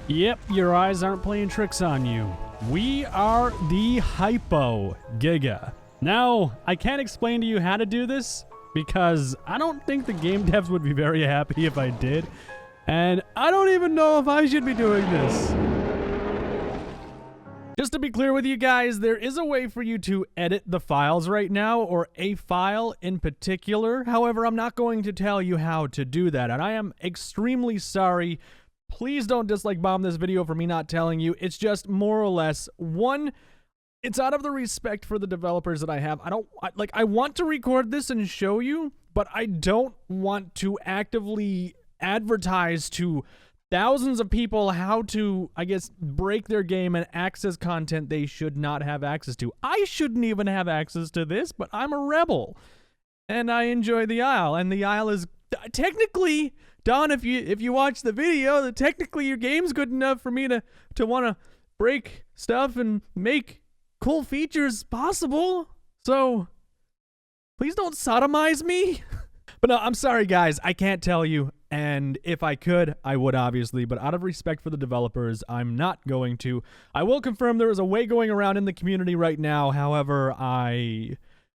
Yep, your eyes aren't playing tricks on you. We are the Hypo Giga. Now, I can't explain to you how to do this because I don't think the game devs would be very happy if I did. And I don't even know if I should be doing this. Just to be clear with you guys, there is a way for you to edit the files right now, or a file in particular. However, I'm not going to tell you how to do that, and I am extremely sorry. Please don't dislike bomb this video for me not telling you. It's just more or less, one, it's out of the respect for the developers that I have. I want to record this and show you, but I don't want to actively advertise to thousands of people how to, I guess, break their game and access content they should not have access to. I shouldn't even have access to this, but I'm a rebel. And I enjoy the Isle, and the Isle is technically, Don, if you watch the video, technically your game's good enough for me to want to break stuff and make cool features possible. So, please don't sodomize me. But no, I'm sorry guys, I can't tell you. And if I could, I would obviously, but out of respect for the developers, I'm not going to. I will confirm there is a way going around in the community right now. However,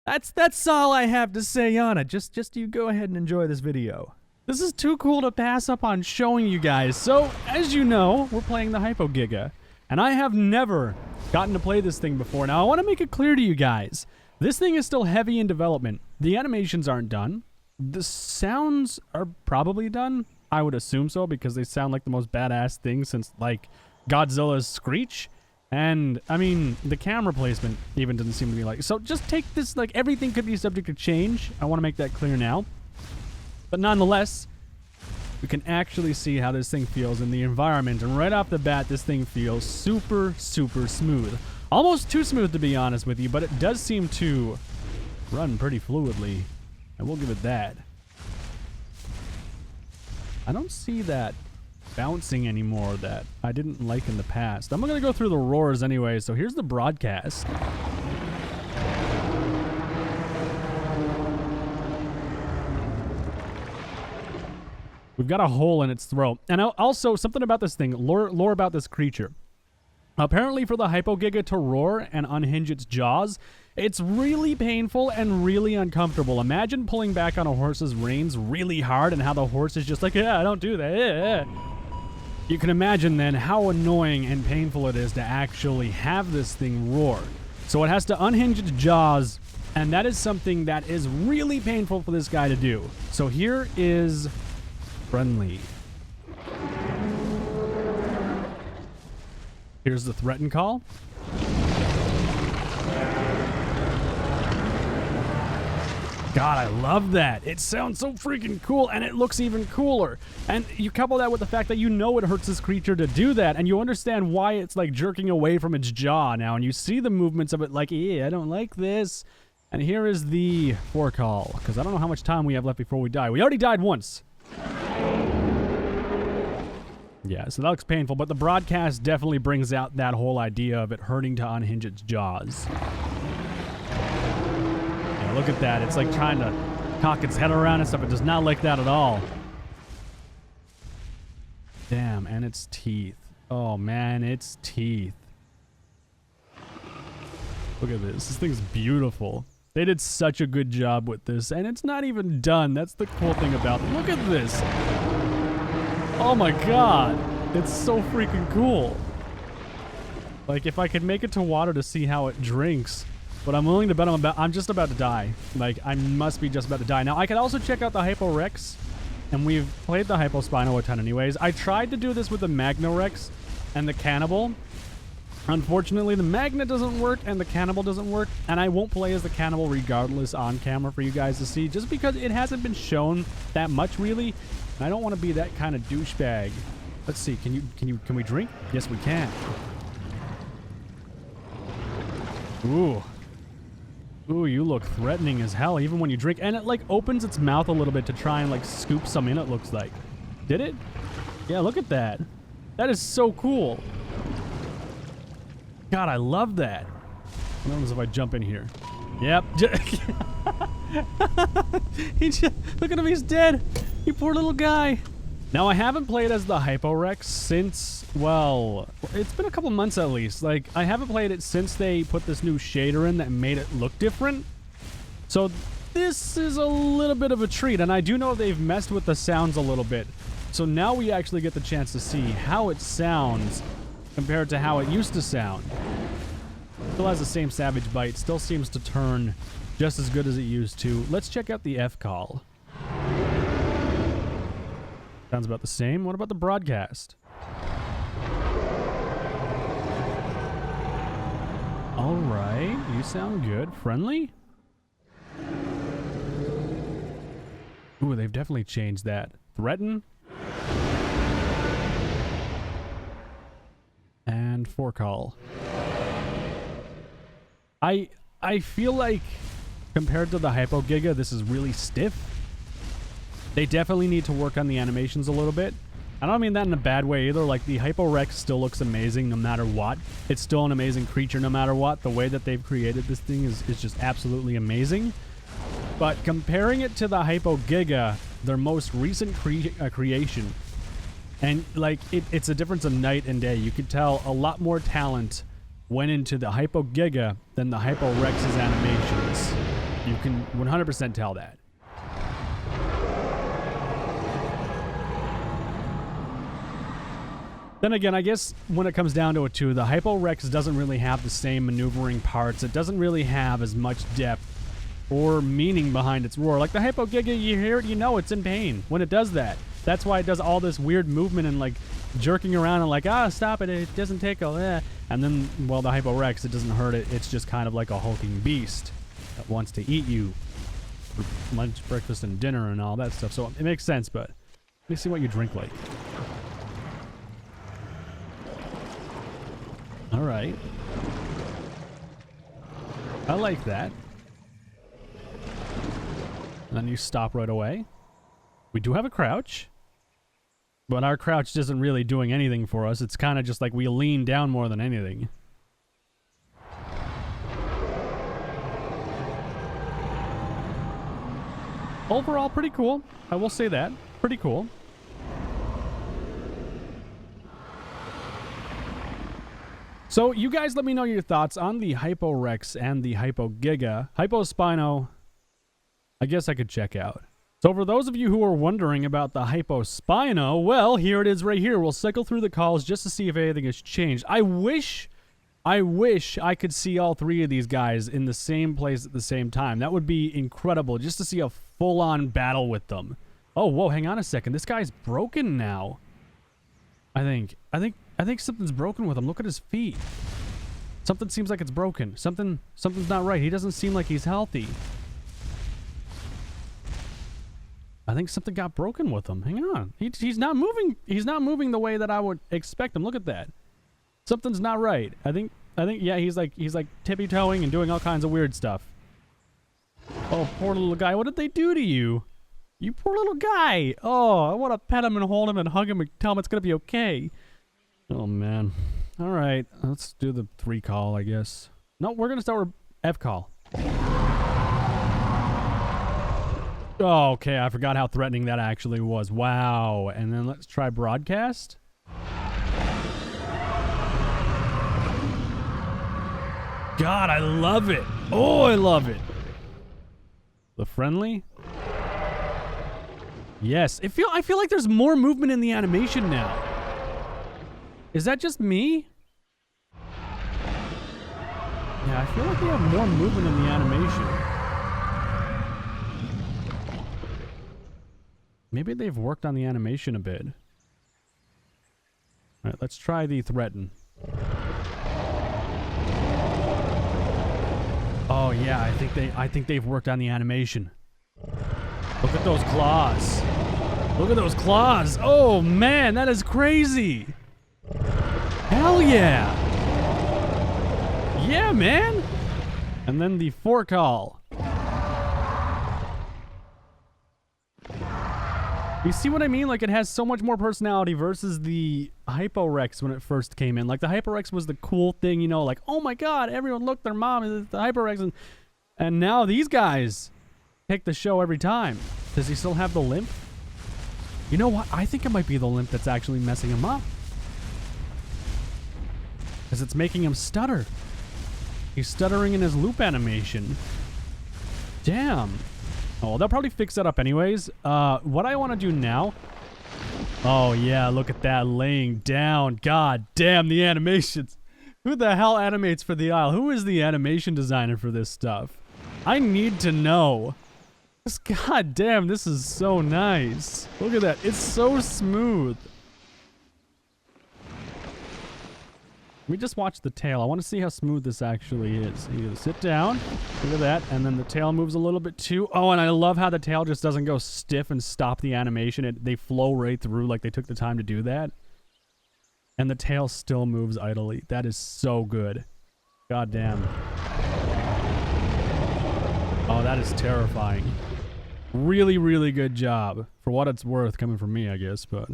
that's all I have to say on it. Just you go ahead and enjoy this video. This is too cool to pass up on showing you guys. So, as you know, we're playing the Hypo Giga, and I have never gotten to play this thing before. Now, I want to make it clear to you guys, this thing is still heavy in development. The animations aren't done. The sounds are probably done. I would assume so, because they sound like the most badass thing since, like, Godzilla's Screech. And, I mean, the camera placement even doesn't seem to be like... So just take this, like, everything could be subject to change. I want to make that clear now. But nonetheless, we can actually see how this thing feels in the environment. And right off the bat, this thing feels super, super smooth. Almost too smooth, to be honest with you, but it does seem to run pretty fluidly. I will give it that. I don't see that bouncing anymore that I didn't like in the past. I'm going to go through the roars anyway, so here's the broadcast. We've got a hole in its throat. And also, something about this thing, lore about this creature. Apparently for the Hypo Giga to roar and unhinge its jaws, it's really painful and really uncomfortable. Imagine pulling back on a horse's reins really hard and how the horse is just like, yeah, don't do that. Yeah. You can imagine then how annoying and painful it is to actually have this thing roar. So it has to unhinge its jaws, and that is something that is really painful for this guy to do. So here is friendly. Here's the threaten call. God, I love that. It sounds so freaking cool, and it looks even cooler. And you couple that with the fact that you know it hurts this creature to do that, and you understand why it's like jerking away from its jaw now, and you see the movements of it like, yeah, I don't like this. And here is the forecall, because I don't know how much time we have left before we die. We already died once. Yeah, so that looks painful, but the broadcast definitely brings out that whole idea of it hurting to unhinge its jaws. Yeah, look at that. It's like trying to cock its head around and stuff. It does not like that at all. Damn, and its teeth. Oh, man, its teeth. Look at this. This thing's beautiful. They did such a good job with this, and it's not even done. That's the cool thing about it. Look at this. Oh my god, it's so freaking cool. Like, if I could make it to water to see how it drinks, but I'm willing to bet I'm just about to die. Like, I must be just about to die. Now, I could also check out the Hypo Rex, and we've played the Hypo Spino a ton anyways. I tried to do this with the Magna Rex and the Cannibal. Unfortunately, the Magna doesn't work and the Cannibal doesn't work, and I won't play as the Cannibal regardless on camera for you guys to see, just because it hasn't been shown that much, really. I don't want to be that kind of douchebag. Let's see. Can we drink? Yes, we can. Ooh. Ooh, you look threatening as hell even when you drink. And it like opens its mouth a little bit to try and like scoop some in, it looks like. Did it? Yeah, look at that. That is so cool. God, I love that. What happens if I jump in here? Yep. Look at him, he's dead. You poor little guy. Now, I haven't played as the Hyporex since, well, it's been a couple months at least. Like, I haven't played it since they put this new shader in that made it look different. So this is a little bit of a treat, and I do know they've messed with the sounds a little bit. So now we actually get the chance to see how it sounds compared to how it used to sound. Still has the same savage bite, still seems to turn just as good as it used to. Let's check out the F call. Sounds about the same. What about the broadcast? All right, you sound good. Friendly? Ooh, they've definitely changed that. Threaten? And forecall. I feel like compared to the Hypo Giga, this is really stiff. They definitely need to work on the animations a little bit. I don't mean that in a bad way either. Like, the Hyporex still looks amazing no matter what. It's still an amazing creature no matter what. The way that they've created this thing is just absolutely amazing. But comparing it to the Hypo Giga, their most recent creation, and like it's a difference of night and day. You could tell a lot more talent went into the Hypo Giga than the Hyporex's animations. You can 100% tell that. Then again, I guess when it comes down to it too, the Hyporex doesn't really have the same maneuvering parts. It doesn't really have as much depth or meaning behind its roar. Like the Hypo Giga, you hear it, you know it's in pain when it does that. That's why it does all this weird movement and like jerking around and like, ah, stop it, it doesn't tickle. And then, well, the Hyporex, it doesn't hurt it. It's just kind of like a hulking beast that wants to eat you for lunch, breakfast, and dinner and all that stuff. So it makes sense, but let me see what you drink like. All right. I like that. And then you stop right away. We do have a crouch. But our crouch isn't really doing anything for us. It's kind of just like we lean down more than anything. Overall, pretty cool. I will say that. Pretty cool. So you guys let me know your thoughts on the Hyporex and the Hypo Giga. HYPO SPINO, I guess I could check out. So for those of you who are wondering about the HYPO SPINO, well, here it is right here. We'll cycle through the calls just to see if anything has changed. I wish I could see all three of these guys in the same place at the same time. That would be incredible, just to see a full-on battle with them. Oh, whoa, hang on a second. This guy's broken now. I think something's broken with him. Look at his feet. Something seems like it's broken. Something's not right. He doesn't seem like he's healthy. I think something got broken with him. Hang on. He's not moving. He's not moving the way that I would expect him. Look at that. Something's not right. I think yeah, he's like tippy-toeing and doing all kinds of weird stuff. Oh, poor little guy. What did they do to you? You poor little guy. Oh, I want to pet him and hold him and hug him and tell him it's going to be okay. Oh, man. All right. Let's do the 3 call, I guess. No, we're going to start with F call. Oh, okay. I forgot how threatening that actually was. Wow. And then let's try broadcast. God, I love it. Oh, I love it. The friendly. Yes. I feel like there's more movement in the animation now. Is that just me? Yeah, I feel like we have more movement in the animation. Maybe they've worked on the animation a bit. All right, let's try the threaten. Oh yeah, I think they've worked on the animation. Look at those claws. Look at those claws. Oh man, that is crazy. Hell yeah. Yeah, man. And then the forecall. You see what I mean? Like, it has so much more personality versus the Hyporex when it first came in. Like, the Hyporex was the cool thing, you know, like, oh my god, everyone look, their mom is the Hyporex. And now these guys take the show every time. Does he still have the limp? You know what? I think it might be the limp that's actually messing him up. Because it's making him stutter. He's stuttering in his loop animation. Damn. Oh, they'll probably fix that up anyways. What I want to do now... Oh, yeah, look at that laying down. God damn, the animations. Who the hell animates for the aisle? Who is the animation designer for this stuff? I need to know. God damn, this is so nice. Look at that. It's so smooth. Let me just watch the tail. I want to see how smooth this actually is. You sit down. Look at that. And then the tail moves a little bit too. Oh, and I love how the tail just doesn't go stiff and stop the animation. They flow right through like they took the time to do that. And the tail still moves idly. That is so good. God damn. Oh, that is terrifying. Really, really good job. For what it's worth, coming from me, I guess. But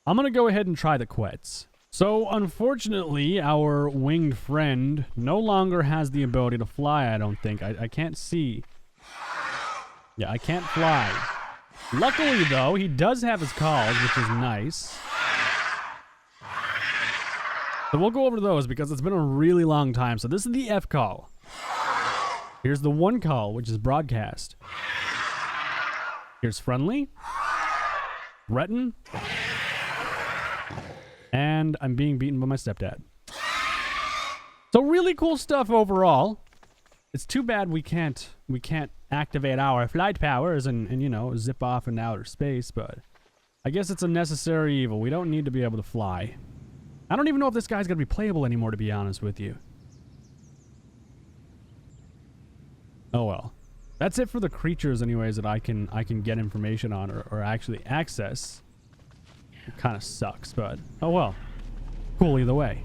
I'm going to go ahead and try the Quetz. So, unfortunately, our winged friend no longer has the ability to fly, I don't think. I can't see. Yeah, I can't fly. Luckily, though, he does have his calls, which is nice. So we'll go over those because it's been a really long time. So this is the F call. Here's the 1 call, which is broadcast. Here's friendly. Threaten. And I'm being beaten by my stepdad. So really cool stuff overall. It's too bad we can't activate our flight powers and you know, zip off in outer space, but I guess it's a necessary evil. We don't need to be able to fly. I don't even know if this guy's gonna be playable anymore, to be honest with you. Oh well. That's it for the creatures anyways that I can get information on or actually access. It kind of sucks, but oh well. Cool either way.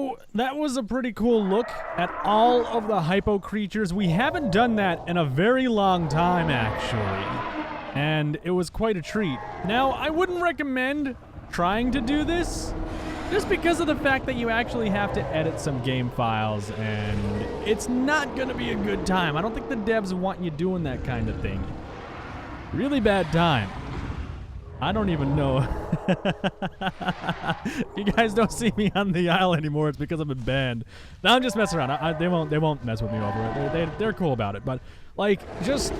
So that was a pretty cool look at all of the hypo creatures. We haven't done that in a very long time, actually, and it was quite a treat. Now, I wouldn't recommend trying to do this just because of the fact that you actually have to edit some game files, and it's not going to be a good time. I don't think the devs want you doing that kind of thing. Really bad time. I don't even know. If you guys don't see me on the aisle anymore, it's because I've been banned. No, I'm just messing around. They won't mess with me over it. They're cool about it. But like, just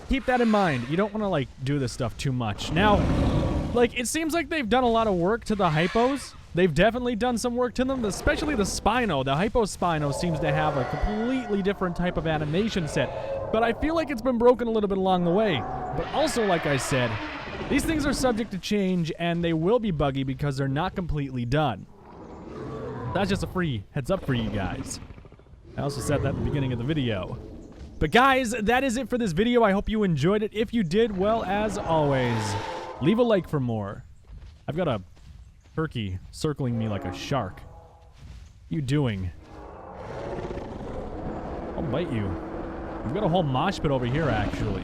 keep that in mind. You don't want to like do this stuff too much. Now, like, it seems like they've done a lot of work to the hypos. They've definitely done some work to them, especially the Spino. The Hypo Spino seems to have a completely different type of animation set, but I feel like it's been broken a little bit along the way. But also, like I said, these things are subject to change, and they will be buggy because they're not completely done. That's just a free heads up for you guys. I also said that at the beginning of the video. But guys, that is it for this video. I hope you enjoyed it. If you did, well, as always, leave a like for more. I've got a turkey circling me like a shark. What are you doing? I'll bite you. We've got a whole mosh pit over here, actually.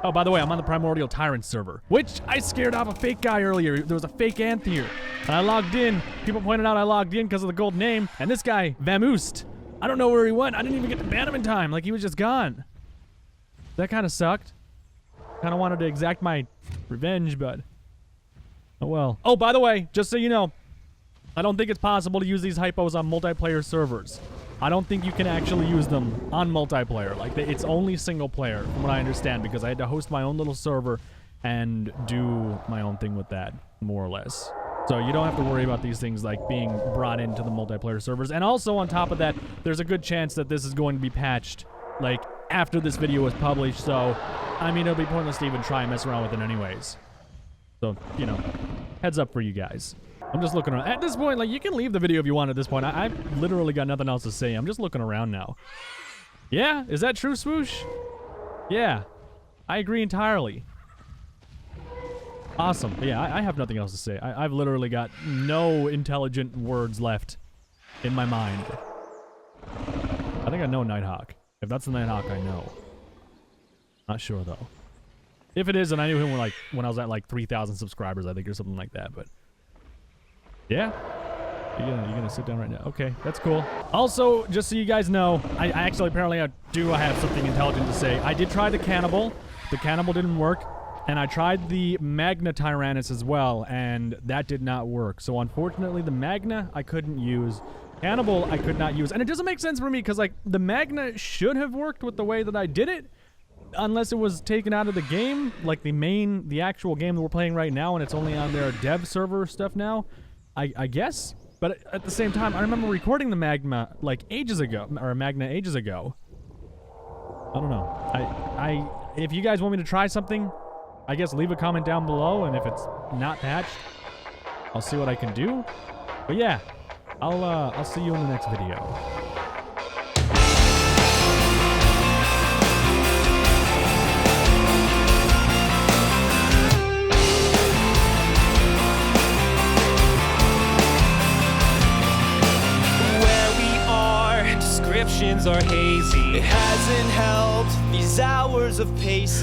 Oh, by the way, I'm on the Primordial Tyrant server, which I scared off a fake guy earlier. There was a fake Anth here, and I logged in. People pointed out I logged in because of the gold name, and this guy, vamoosed. I don't know where he went. I didn't even get to ban him in time. Like, he was just gone. That kind of sucked. Kind of wanted to exact my revenge, but oh well. Oh, by the way, just so you know, I don't think it's possible to use these hypos on multiplayer servers. I don't think you can actually use them on multiplayer. Like, it's only single player, from what I understand, because I had to host my own little server and do my own thing with that, more or less. So you don't have to worry about these things, like, being brought into the multiplayer servers. And also, on top of that, there's a good chance that this is going to be patched, like, after this video is published. So, I mean, it'll be pointless to even try and mess around with it anyways. So, you know, heads up for you guys. I'm just looking around. At this point, like, you can leave the video if you want at this point. I've literally got nothing else to say. I'm just looking around now. Yeah? Is that true, Swoosh? Yeah. I agree entirely. Awesome. Yeah, I have nothing else to say. I've literally got no intelligent words left in my mind. I think I know Nighthawk. If that's the Nighthawk, I know. Not sure, though. If it is, and I knew him when I was at like 3,000 subscribers, I think, or something like that, but yeah. You're gonna sit down right now. Okay, that's cool. Also, just so you guys know, I actually apparently I have something intelligent to say. I did try the Cannibal. The Cannibal didn't work. And I tried the Magna Tyrannus as well, and that did not work. So unfortunately, the Magna I couldn't use. Cannibal I could not use. And it doesn't make sense for me, because like the Magna should have worked with the way that I did it, unless it was taken out of the game, like the actual game that we're playing right now, and it's only on their dev server stuff now. I guess, but at the same time, I remember recording the Magna like ages ago, or Magna ages ago. I don't know. If you guys want me to try something, I guess leave a comment down below, and if it's not patched, I'll see what I can do. But yeah, I'll see you in the next video. Are hazy. It hasn't helped these hours of pacing.